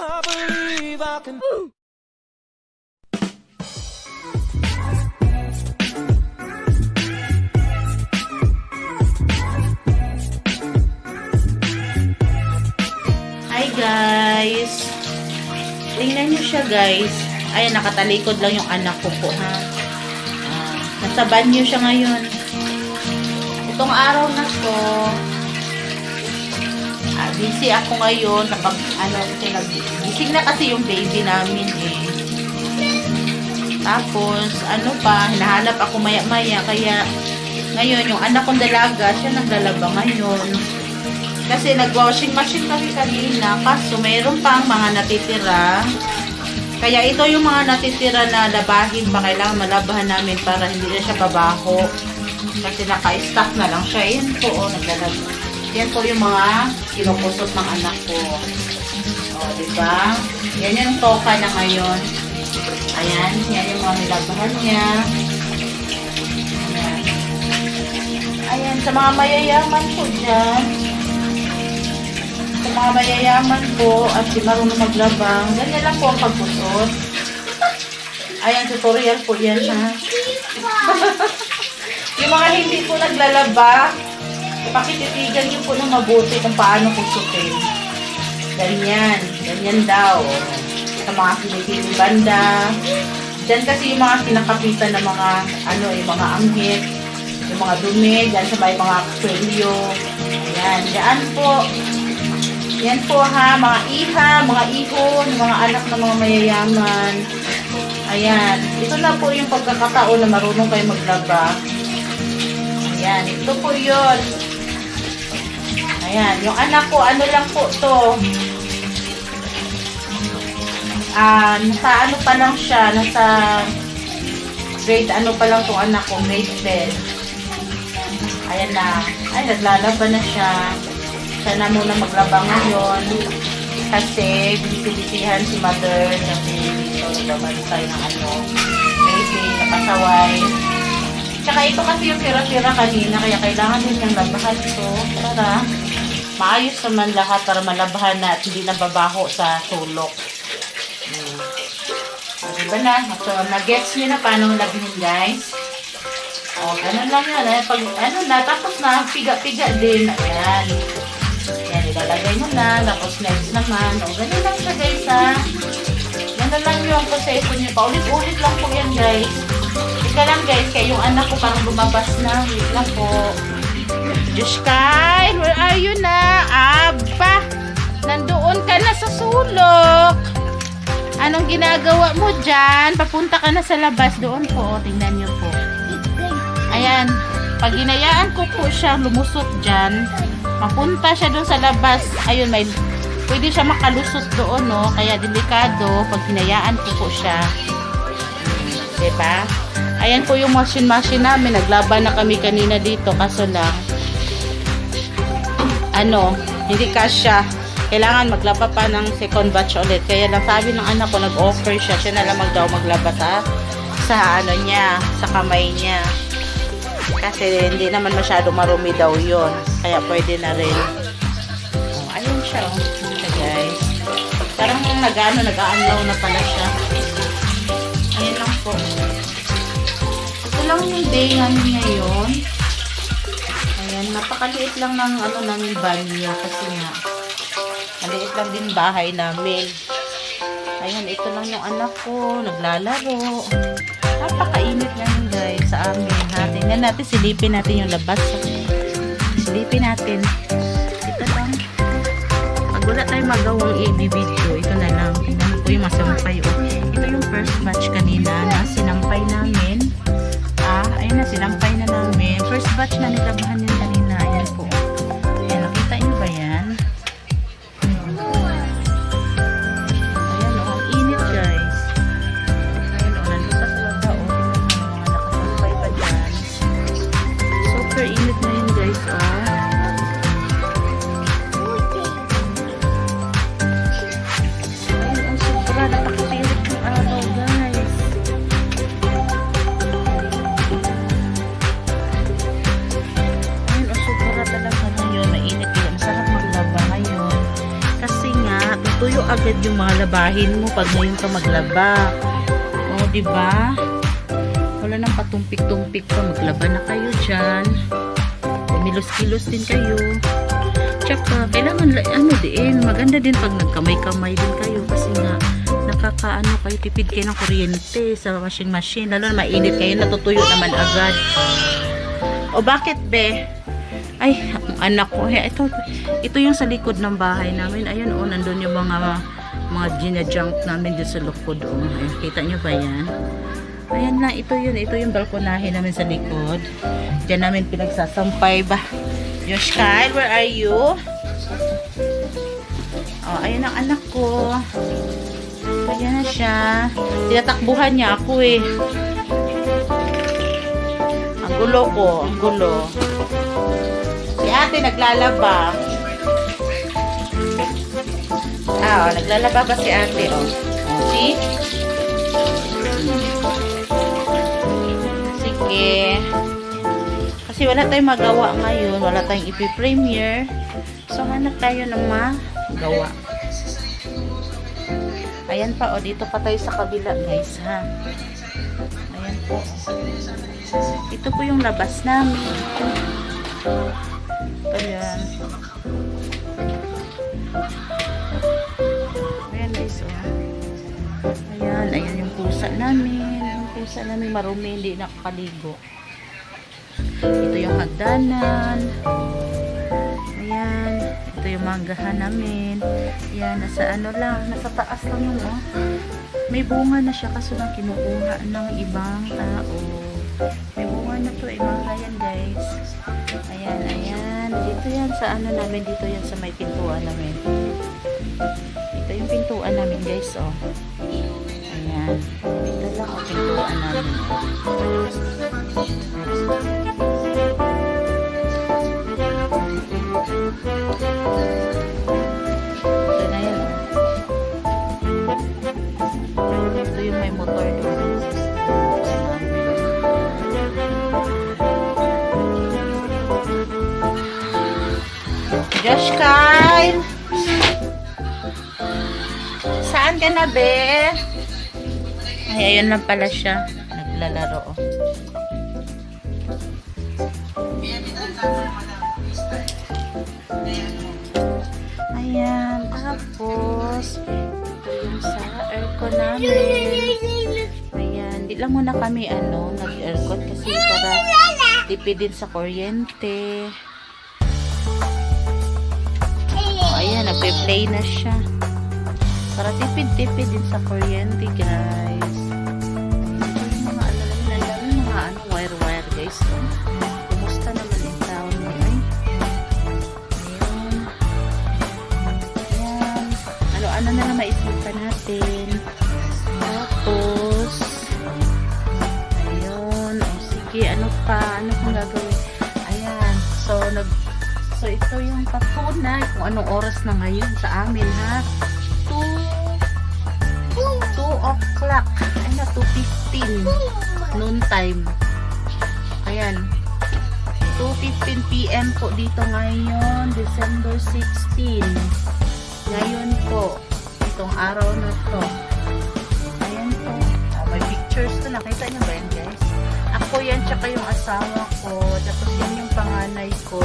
Hi guys! Tingnan nyo siya guys. Ayan, nakatalikod lang yung anak ko po ha. Nasa banyo siya ngayon. Itong araw na to, busy ako ngayon kapag gising na kasi yung baby namin eh. Tapos, hinahanap ako maya-maya. Kaya, ngayon, yung anak kong dalaga, siya naglalaba ngayon. Kasi nag-washing machine kami kanina, kaso mayroon pang mga natitira. Kaya ito yung mga natitira na labahin pa, kailangan malabahan namin para hindi na siya babaho. Kasi naka-stack na lang siya. Yan po, naglalaba. Yan po yung mga kinukusot ng anak ko. O, diba? Yan yung toka na ngayon. Ayan, yan yung mga nilabahan niya. Ayan. Ayan, sa mga mayayaman po dyan. Sa mga mayayaman po at di marunong maglabang, ganyan lang po ang pagkusot. Ayan, tutorial po yan ha. Yung mga hindi po naglalaba, pakititigan niyo po ng mabuti kung paano kusutin. Ganyan, ganyan daw. Sa mga kinikili banda. Diyan kasi yung mga kinakapitan ng mga, yung mga anghit, yung mga dumi, diyan sa may mga kwelyo. Ayan, diyan po. Yan po ha, mga iha, mga iho, mga anak ng mga mayayaman. Ayan, ito na po yung pagkakataon na marunong kayo maglaba. Ayan, ito po yun. Ayan, yung anak ko, lang po to. Nasa pa lang siya, nasa grade pa lang tong anak ko, grade 10. Ayan na, ay naglalaba na siya. Siya na muna maglaba ngayon kasi binisibisihan si mother kasi dito nagbabantay ng baby, nakasaway. Tsaka ito kasi yung tira-tira kanina kaya kailangan din niyang labahan ito para maayos naman lahat para malabahan na at hindi nababaho sa sulok. Diba na? So, na-gets nyo na paano labihin guys. O, ganun lang yan. Pag, tapos na, piga-piga din. Ayan. Yan, ilalagay mo na. Tapos next naman. O, ganun lang siya guys ha. Ganun lang yung proseso nyo. Paulit-ulit lang po yan guys. Ika lang guys, kaya yung anak ko parang lumabas na. Wait lang po. Diyos Kyle, where are you na? Aba, nandoon ka na sa sulok. Anong ginagawa mo dyan? Papunta ka na sa labas. Doon po, tingnan nyo po. Ayan, pag ginayaan ko po siya lumusot dyan, mapunta siya doon sa labas. Ayun, pwede siya makalusot doon, no? Kaya delikado pag ginayaan ko po siya. Diba? Ayan po yung machine namin. Naglaban na kami kanina dito. Kaso lang, hindi kasya. Kailangan maglaba pa ng second batch ulit. Kaya lang sabi ng anak ko, nag-offer siya. Siya na lang maglaba sa niya, sa kamay niya. Kasi hindi naman masyado marumi daw yun. Kaya pwede na rin. Oh, ayun siya. Okay, guys. Parang nag-aanlaw na pala siya. Ayun lang po. Ito lang yung day namin ngayon. Ayan, napakaliit lang ng namin banyo. Kasi nga, maliit lang din bahay namin. Ayan, ito lang yung anak ko. Naglalaro. Napakainit namin guys sa amin. Tingnan natin, silipin natin yung labas. Silipin natin. Ito lang. Pag wala tayong magawang i-video, ito na lang. Tingnan po yung masampay. Ito yung first batch kanina na sinampay namin. Ayun na, sinampay na namin. First batch na nilabahan yun kanina. Ayan po. Ayan, nakita nyo ba yan? Init na yun guys, Ayun, sobra, napakapilit ng araw guys. naked yung mga labahin mo pag ngayon ka maglaba. O, diba? Wala nang patumpik-tumpik pa. Maglaba na kayo dyan. Milos-kilos din kayo. Tsaka, kailangan, maganda din pag nagkamay-kamay din kayo. Kasi nga, nakakaano kayo, tipid kayo ng kuryente sa washing machine. Lalo na mainit kayo, natutuyo naman agad. O, bakit, be? Ay, anak ko. Ito yung sa likod ng bahay namin. Ayun, nandun yung mga gina-junk namin dito sa likod. Ayun, kita nyo ba yan? Ayan na, ito yung balkonahe namin sa likod. Diyan namin pinagsasampay ba. Josh Kyle, where are you? Oh, ayun ang anak ko. Ayan na siya. Tinatakbuhan niya ako eh. Ang gulo ko, ang gulo. Si ate naglalaba. Naglalaba ba si ate? See? Sige. Kasi wala tayong magawa ngayon. Wala tayong ipi-premiere. So, hanap tayo ng magawa. Ayan pa, dito pa tayo sa kabila, guys, ha? Ayan po. Ito po yung labas namin. Ayan. Ayan, guys, Ayan yung pusa namin. Yung pusa namin marumi, hindi nakakaligo. Ito yung hagdanan. Ayan. Ito yung manggahan namin. Ayan, nasa taas lang yun, May bunga na siya kaso lang kinukuha ng ibang tao. May bunga na to, mangga yan, guys. Ayan. Dito yan sa namin, dito yan sa may pintuan namin. Ito yung pintuan namin, guys, Ayan. Ito lang ang pintuan namin. Ito na yan, Ito yung may motor doon. Josh Kyle! Saan ka na, be? Ay, ayun lang pala siya. Naglalaro, Ayan. Tapos, ito yung sa aircon namin. Ayan. Di lang muna kami, nag-aircon kasi para tipid din sa kuryente. Ayan, nagpe-play na siya. Para tipid-tipid din sa kuryente, guys. Yung mga wire-wire, guys. Kumusta naman yung town niyo, Ayan. Ano na lang maisipan natin. Tapos, ayun. Sige, ano kung gagawin? Ayan. So, ito yung patunay kung anong oras na ngayon sa amin, ha? 2 o'clock. Ay na, 2:15. Noon time. Ayan. 2:15 p.m. po dito ngayon. December 16. Ngayon po. Itong araw na to. Ayan po. May pictures to. Nakita niyo ba yan, guys? Ako yan, tsaka yung asawa ko. Tapos yan yung panganay ko.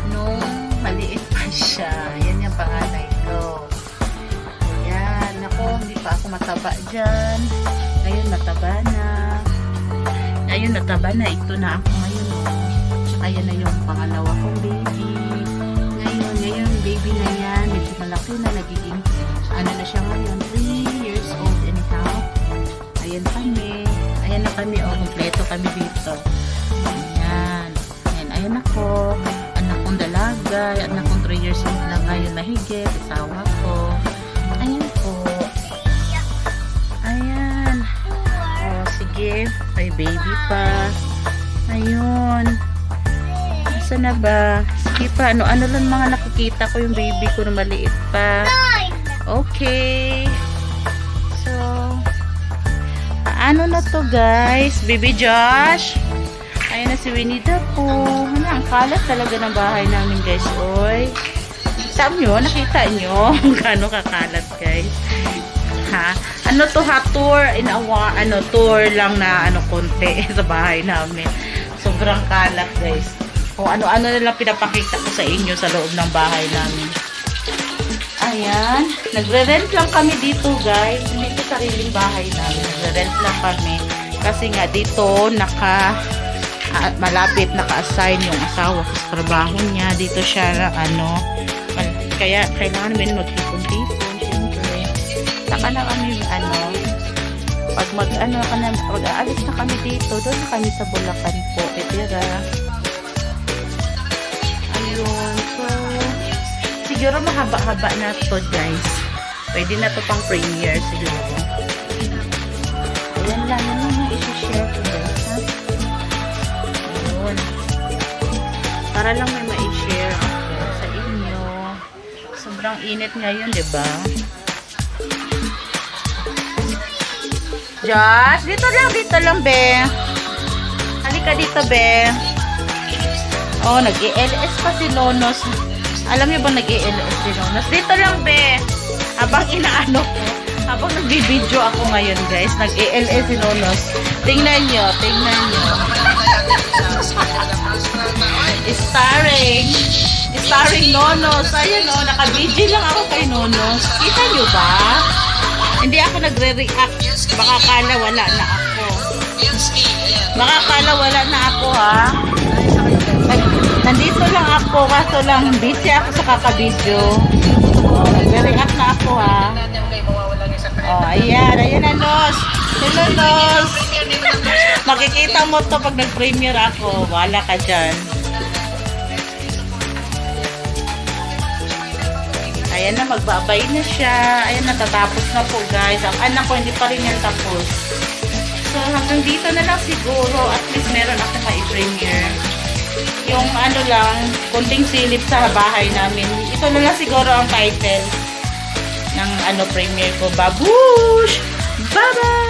Nung maliit pa siya. Yan yung panganay ko. Yan. Ako, hindi pa ako mataba dyan. Ngayon, mataba na. Ngayon, nataba na. Ito na ako ngayon. Tsaka yan na yung pangalawa kong baby. Ngayon, baby na yan. Medyo malaki na. Nagiging, na siya ngayon. 3 years old anyhow. Ayan kami. Ayan na kami. Kompleto kami dito. Ayan. Ayan ako. Anak kong dalaga. Anak kong 3 years old na ngayon mahigit. Asawa ko. Ayan po. Ayan. Sige. May baby pa. Ayun. Saan na ba? Sige pa. Ano lang mga nakikita ko yung baby ko na maliit pa. Okay. So, paano na to, guys? Baby Josh? Ayan na si Winnie the Pooh. Ang kalat talaga ng bahay namin, guys. Oy. Nakita nyo? Gano'ng kakalat, guys. Ha? Ano to ha? Tour tour lang na konti sa bahay namin. Sobrang kalat, guys. Kung ano-ano na lang pinapakita ko sa inyo sa loob ng bahay namin. Ayan. Nagre-rent lang kami dito, guys. Hindi ito sariling bahay namin. Nagre-rent lang kami. Kasi nga dito, malapit naka-assign yung asawa ko sa trabaho niya. Dito siya, kaya kailangan namin magtipon-tipon, syempre. Saka na kami, pag mag-aalis na kami dito, doon na kami sa Bulacan po, titira. Ayun, so, siguro mahaba-haba na to, guys. Pwede na to pang premiere, siguro. Ayan lang, yun yung isi-share ko, guys, ha? Ayun. Para lang may ma-share ako sa inyo. Sobrang init ngayon, diba? Josh, dito lang, be. Halika dito, be. Oh, nag-i-LS pa si Nonos. Alam niyo ba nag-i-LS si Nonos? Dito lang, be. Habang habang nag-video ako ngayon, guys, nag-i-LS si Nonos. Tingnan nyo. Starring Nonos. Ayun, naka-video lang ako kay Nonos. Kita nyo ba? Hindi ako nagre-react. Baka kala wala na ako, ha? Nandito lang ako, kaso lang busy ako sa kaka-video. Nagre-react na ako, ha? Ayan na, Nos. Hello, Nos. Makikita mo to pag nag-premiere ako. Wala ka dyan. Ayan na, magbabay na siya. Ayan, natatapos na po, guys. Ang anak ko, hindi pa rin yan tapos. So, hanggang dito na lang siguro. At least meron ako ma-premiere. Yung konting silip sa bahay namin. Ito na lang siguro ang title ng premiere ko. Babush! Bye-bye!